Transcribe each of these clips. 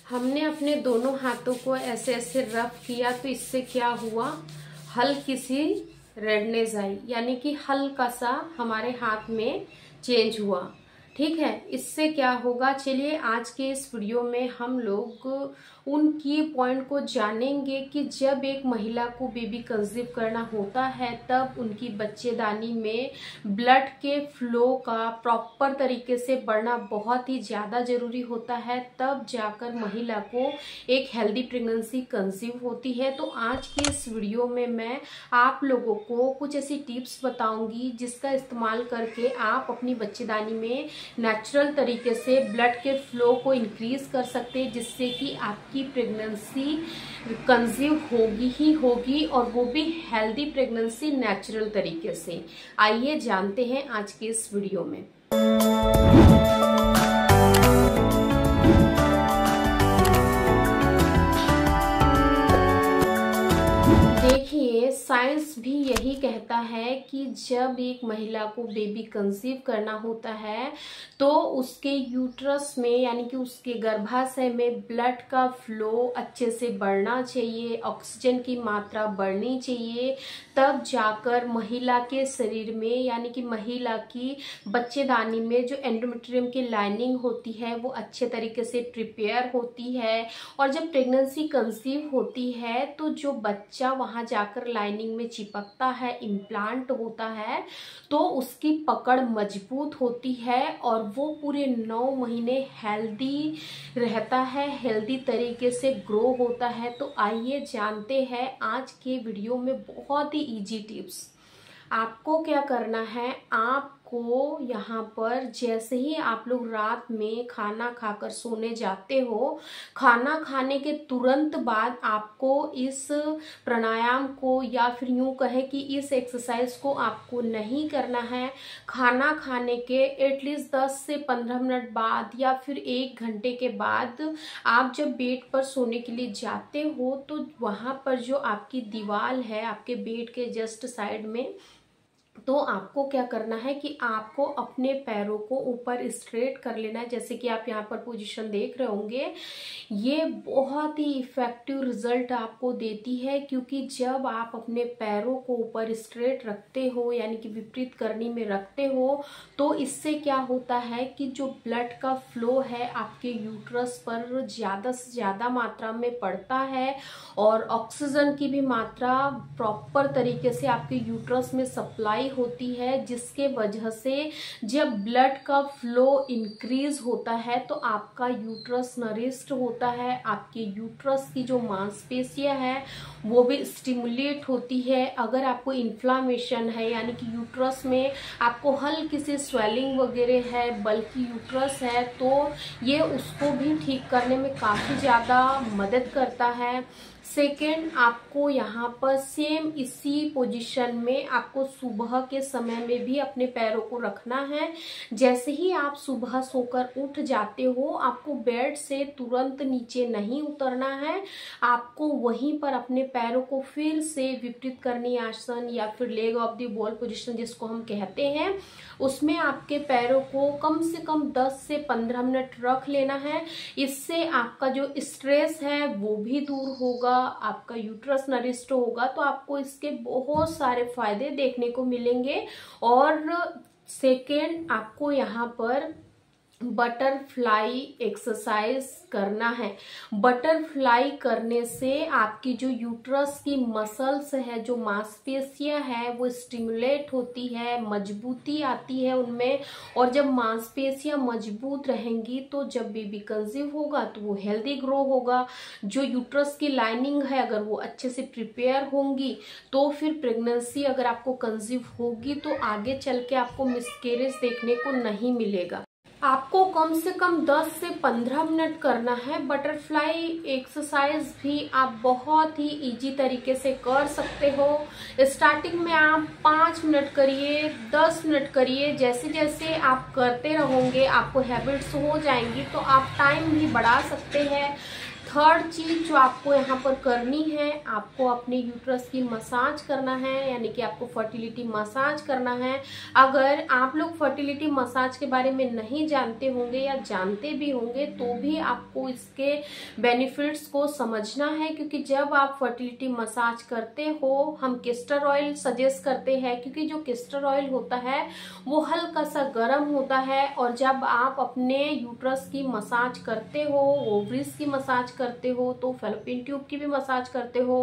हमने अपने दोनों हाथों को ऐसे ऐसे रफ किया तो इससे क्या हुआ, हल्की सी रेडनेस आई, यानी कि हल्का सा हमारे हाथ में चेंज हुआ। ठीक है, इससे क्या होगा, चलिए आज के इस वीडियो में हम लोग उन की पॉइंट को जानेंगे कि जब एक महिला को बेबी कंसीव करना होता है तब उनकी बच्चेदानी में ब्लड के फ्लो का प्रॉपर तरीके से बढ़ना बहुत ही ज़्यादा ज़रूरी होता है, तब जाकर महिला को एक हेल्दी प्रेगनेंसी कंसीव होती है। तो आज की इस वीडियो में मैं आप लोगों को कुछ ऐसी टिप्स बताऊंगी जिसका इस्तेमाल करके आप अपनी बच्चेदानी में नेचुरल तरीके से ब्लड के फ्लो को इंक्रीज कर सकते हैं, जिससे कि आपकी प्रेगनेंसी कंसीव होगी ही होगी, और वो भी हेल्दी प्रेगनेंसी नेचुरल तरीके से। आइए जानते हैं आज के इस वीडियो में। देखिए, साइंस भी यही कहता है कि जब एक महिला को बेबी कंसीव करना होता है तो उसके यूट्रस में यानी कि उसके गर्भाशय में ब्लड का फ्लो अच्छे से बढ़ना चाहिए, ऑक्सीजन की मात्रा बढ़नी चाहिए, तब जाकर महिला के शरीर में यानी कि महिला की बच्चेदानी में जो एंडोमेट्रियम की लाइनिंग होती है वो अच्छे तरीके से प्रिपेयर होती है। और जब प्रेगनेंसी कंसीव होती है तो जो बच्चा वहां जाकर लाइनिंग में चिपकता है, इम्प्लांट होता है, तो उसकी पकड़ मजबूत होती है और वो पूरे 9 महीने हेल्दी रहता है, हेल्दी तरीके से ग्रो होता है। तो आइए जानते हैं आज के वीडियो में बहुत ही इजी टिप्स। आपको क्या करना है, आपको यहाँ पर जैसे ही आप लोग रात में खाना खाकर सोने जाते हो, खाना खाने के तुरंत बाद आपको इस प्राणायाम को या फिर यूं कहे कि इस एक्सरसाइज को आपको नहीं करना है। खाना खाने के एटलीस्ट 10 से 15 मिनट बाद या फिर 1 घंटे के बाद आप जब बेड पर सोने के लिए जाते हो तो वहाँ पर जो आपकी दीवार है आपके बेड के जस्ट साइड में, तो आपको क्या करना है कि आपको अपने पैरों को ऊपर स्ट्रेट कर लेना है, जैसे कि आप यहाँ पर पोजीशन देख रहे होंगे। ये बहुत ही इफेक्टिव रिजल्ट आपको देती है, क्योंकि जब आप अपने पैरों को ऊपर स्ट्रेट रखते हो यानी कि विपरीत करनी में रखते हो, तो इससे क्या होता है कि जो ब्लड का फ्लो है आपके यूट्रस पर ज़्यादा से ज़्यादा मात्रा में पड़ता है और ऑक्सीजन की भी मात्रा प्रॉपर तरीके से आपके यूट्रस में सप्लाई होती है, जिसके वजह से जब ब्लड का फ्लो इंक्रीज होता है तो आपका यूट्रस नरिश्ड होता है, आपके यूट्रस की जो मांसपेशियां है वो भी स्टिमुलेट होती है। अगर आपको इन्फ्लामेशन है यानी कि यूट्रस में आपको हल्की सी स्वेलिंग वगैरह है, बल्कि यूट्रस है, तो ये उसको भी ठीक करने में काफी ज्यादा मदद करता है। सेकेंड, आपको यहाँ पर सेम इसी पोजीशन में आपको सुबह के समय में भी अपने पैरों को रखना है। जैसे ही आप सुबह सोकर उठ जाते हो, आपको बेड से तुरंत नीचे नहीं उतरना है, आपको वहीं पर अपने पैरों को फिर से विपरीत करनी आसन या फिर leg of the ball position जिसको हम कहते हैं, उसमें आपके पैरों को कम से कम 10 से 15 मिनट रख लेना है। इससे आपका जो स्ट्रेस है वो भी दूर होगा, आपका यूट्रस नरिश्ड होगा, तो आपको इसके बहुत सारे फायदे देखने को मिलेंगे। और सेकेंड, आपको यहाँ पर बटरफ्लाई एक्सरसाइज करना है। बटरफ्लाई करने से आपकी जो यूट्रस की मसल्स है, जो मांसपेशियां है, वो स्टिमुलेट होती है, मजबूती आती है उनमें, और जब मांसपेशियां मजबूत रहेंगी तो जब बेबी कंसीव होगा तो वो हेल्दी ग्रो होगा। जो यूट्रस की लाइनिंग है अगर वो अच्छे से प्रिपेयर होंगी तो फिर प्रेगनेंसी अगर आपको कंसीव होगी तो आगे चल के आपको मिसकैरेज देखने को नहीं मिलेगा। आपको कम से कम 10 से 15 मिनट करना है। बटरफ्लाई एक्सरसाइज भी आप बहुत ही इजी तरीके से कर सकते हो। स्टार्टिंग में आप 5 मिनट करिए, 10 मिनट करिए, जैसे जैसे आप करते रहोगे आपको हैबिट्स हो जाएंगी तो आप टाइम भी बढ़ा सकते हैं। थर्ड चीज जो आपको यहाँ पर करनी है, आपको अपने यूट्रस की मसाज करना है, यानी कि आपको फर्टिलिटी मसाज करना है। अगर आप लोग फर्टिलिटी मसाज के बारे में नहीं जानते होंगे या जानते भी होंगे तो भी आपको इसके बेनिफिट्स को समझना है, क्योंकि जब आप फर्टिलिटी मसाज करते हो हम कैस्टर ऑयल सजेस्ट करते हैं, क्योंकि जो कैस्टर ऑयल होता है वो हल्का सा गर्म होता है, और जब आप अपने यूट्रस की मसाज करते हो, ओवरीज की मसाज करते हो, तो फैलोपियन ट्यूब की भी मसाज करते हो,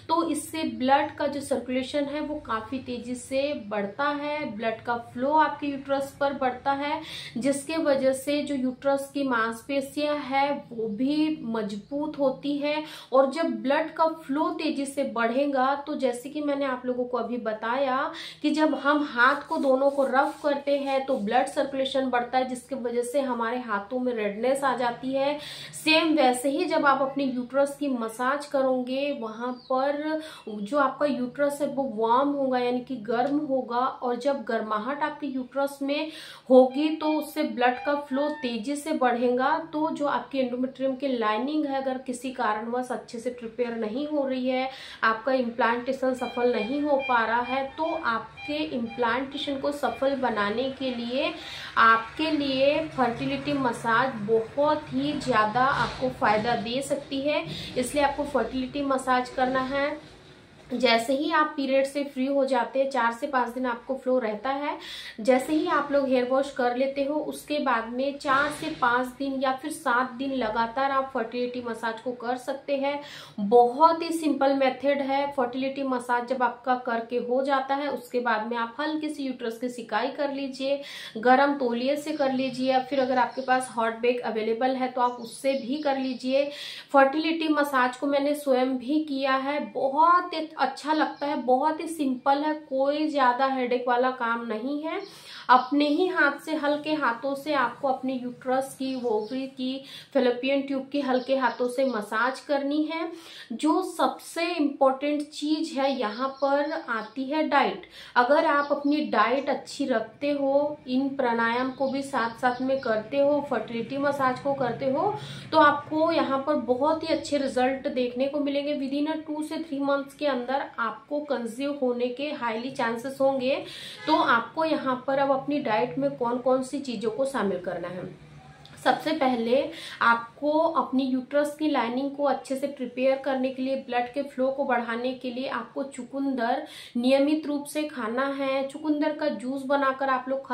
तो इससे ब्लड का जो सर्कुलेशन है वो काफी तेजी से बढ़ता है, ब्लड का फ्लो आपके यूट्रस पर बढ़ता है, जिसके वजह से जो यूट्रस की मांसपेशियां है वो भी मजबूत होती है। और जब ब्लड का फ्लो तेजी से बढ़ेगा तो जैसे कि मैंने आप लोगों को अभी बताया कि जब हम हाथ को दोनों को रफ करते हैं तो ब्लड सर्कुलेशन बढ़ता है, जिसकी वजह से हमारे हाथों में रेडनेस आ जाती है। सेम वैसे ही जब आप अपने यूट्रस की मसाज करोगे वहां पर जो आपका यूट्रस है वो वार्म होगा, यानी कि गर्म होगा, और जब गर्माहट आपके यूट्रस में होगी तो उससे ब्लड का फ्लो तेजी से बढ़ेगा। तो जो आपकी एंडोमेट्रियम की लाइनिंग है अगर किसी कारणवश अच्छे से प्रिपेयर नहीं हो रही है, आपका इम्प्लांटेशन सफल नहीं हो पा रहा है, तो आपके इम्प्लांटेशन को सफल बनाने के लिए आपके लिए फर्टिलिटी मसाज बहुत ही ज्यादा आपको फायदा दे सकती है। इसलिए आपको फर्टिलिटी मसाज करना है। जैसे ही आप पीरियड से फ्री हो जाते हैं, 4 से 5 दिन आपको फ्लो रहता है, जैसे ही आप लोग हेयर वॉश कर लेते हो उसके बाद में 4 से 5 दिन या फिर 7 दिन लगातार आप फर्टिलिटी मसाज को कर सकते हैं। बहुत ही सिंपल मेथड है। फर्टिलिटी मसाज जब आपका करके हो जाता है उसके बाद में आप हल्की सी यूट्रस की सिकाई कर लीजिए, गर्म तौलिए से कर लीजिए, या फिर अगर आपके पास हॉट बैग अवेलेबल है तो आप उससे भी कर लीजिए। फर्टिलिटी मसाज को मैंने स्वयं भी किया है, बहुत अच्छा लगता है, बहुत ही सिंपल है, कोई ज्यादा हेडेक वाला काम नहीं है। अपने ही हाथ से हल्के हाथों से आपको अपने यूट्रस की, ओवरी की, फैलोपियन ट्यूब की हल्के हाथों से मसाज करनी है। जो सबसे इम्पोर्टेंट चीज है यहाँ पर आती है डाइट। अगर आप अपनी डाइट अच्छी रखते हो, इन प्राणायाम को भी साथ साथ में करते हो, फर्टिलिटी मसाज को करते हो, तो आपको यहाँ पर बहुत ही अच्छे रिजल्ट देखने को मिलेंगे। विद इन 2 से 3 मंथ्स के अंदर आपको कंसीव होने के हाईली चांसेस होंगे। तो आपको यहाँ पर अब अपनी डाइट में कौन कौन सी चीजों को शामिल करना है। सबसे पहले आपको अपनी यूट्रस की लाइनिंग को अच्छे से प्रिपेयर करने के लिए, ब्लड के फ्लो को बढ़ाने के लिए आपको चुकंदर नियमित रूप से खाना है। चुकंदर का जूस बनाकर आप लोग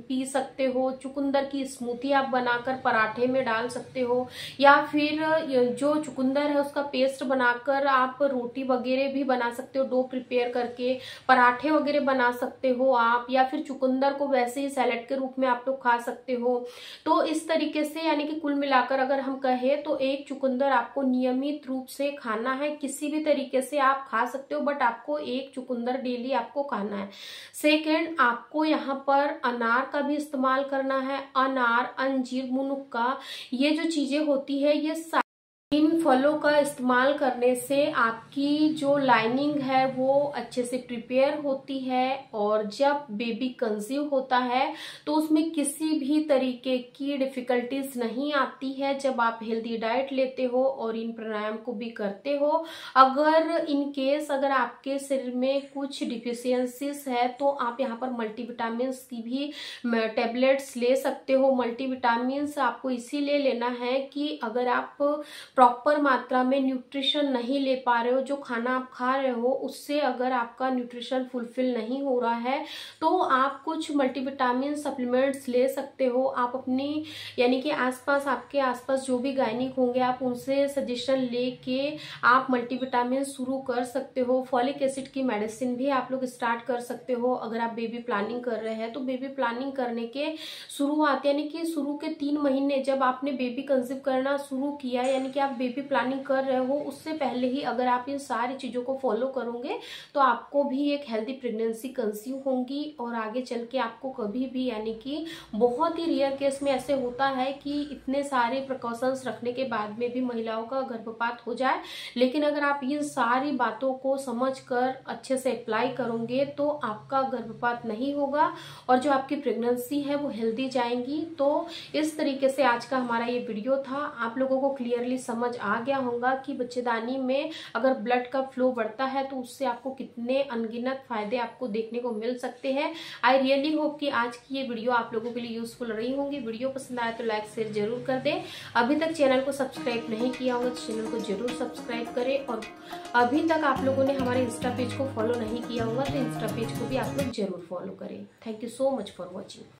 पी सकते हो। चुकंदर की स्मूथी आप बनाकर पराठे में डाल सकते हो, या फिर जो चुकंदर है उसका पेस्ट बनाकर आप रोटी वगैरह भी बना सकते हो। डो प्रिपेयर करके पराठे वगैरह बना सकते हो आप, या फिर चुकंदर को वैसे ही सैलेड के रूप में आप लोग खा सकते हो। तो इस तरीके से, यानी कि कुल मिलाकर अगर हम कहें तो एक चुकंदर आपको नियमित रूप से खाना है। किसी भी तरीके से आप खा सकते हो, बट आपको एक चुकंदर डेली आपको खाना है। सेकेंड, आपको यहाँ पर अनार का भी इस्तेमाल करना है। अनार, अंजीर, मुनुक्का, ये जो चीजें होती है, ये इन फलों का इस्तेमाल करने से आपकी जो लाइनिंग है वो अच्छे से प्रिपेयर होती है, और जब बेबी कंसीव होता है तो उसमें किसी भी तरीके की डिफिकल्टीज नहीं आती है जब आप हेल्दी डाइट लेते हो और इन प्राणायाम को भी करते हो। अगर इन केस अगर आपके शरीर में कुछ डिफिशियंसीज है तो आप यहाँ पर मल्टीविटामिन की भी टेबलेट्स ले सकते हो। मल्टीविटामिन आपको इसीलिए लेना है कि अगर आप प्रॉपर मात्रा में न्यूट्रिशन नहीं ले पा रहे हो, जो खाना आप खा रहे हो उससे अगर आपका न्यूट्रिशन फुलफिल नहीं हो रहा है, तो आप कुछ मल्टीविटामिन सप्लीमेंट्स ले सकते हो। आप अपनी, यानी कि आसपास, आपके आसपास जो भी गायनिक होंगे आप उनसे सजेशन लेके आप मल्टीविटामिन शुरू कर सकते हो। फॉलिक एसिड की मेडिसिन भी आप लोग स्टार्ट कर सकते हो अगर आप बेबी प्लानिंग कर रहे हैं। तो बेबी प्लानिंग करने के शुरुआत, यानी कि शुरू के 3 महीने जब आपने बेबी कंसीव करना शुरू किया, यानी कि आप बेबी प्लानिंग कर रहे हो, उससे पहले ही अगर आप इन सारी चीजों को फॉलो करोगे तो आपको भी एक हेल्दी प्रेगनेंसी कंसीव होंगी, और आगे चल के आपको कभी भी, यानी कि बहुत ही रेयर केस में ऐसे होता है कि इतने सारे प्रिकॉशंस रखने के बाद में भी महिलाओं का गर्भपात हो जाए, लेकिन अगर आप इन सारी बातों को समझकर अच्छे से अप्लाई करोगे तो आपका गर्भपात नहीं होगा और जो आपकी प्रेगनेंसी है वो हेल्दी जाएंगी। तो इस तरीके से आज का हमारा ये वीडियो था, आप लोगों को क्लियरली समझ समझ आ गया होगा कि बच्चेदानी में अगर ब्लड का फ्लो बढ़ता है तो उससे आपको कितने अनगिनत फायदे आपको देखने को मिल सकते हैं। आई रियली होप कि आज की ये वीडियो आप लोगों के लिए यूजफुल रही होंगी। वीडियो पसंद आए तो लाइक शेयर जरूर कर दें। अभी तक चैनल को सब्सक्राइब नहीं किया होगा तो चैनल को जरूर सब्सक्राइब करें, और अभी तक आप लोगों ने हमारे इंस्टा पेज को फॉलो नहीं किया होगा तो इंस्टा पेज को भी आप लोग जरूर फॉलो करें। Thank you so much for watching.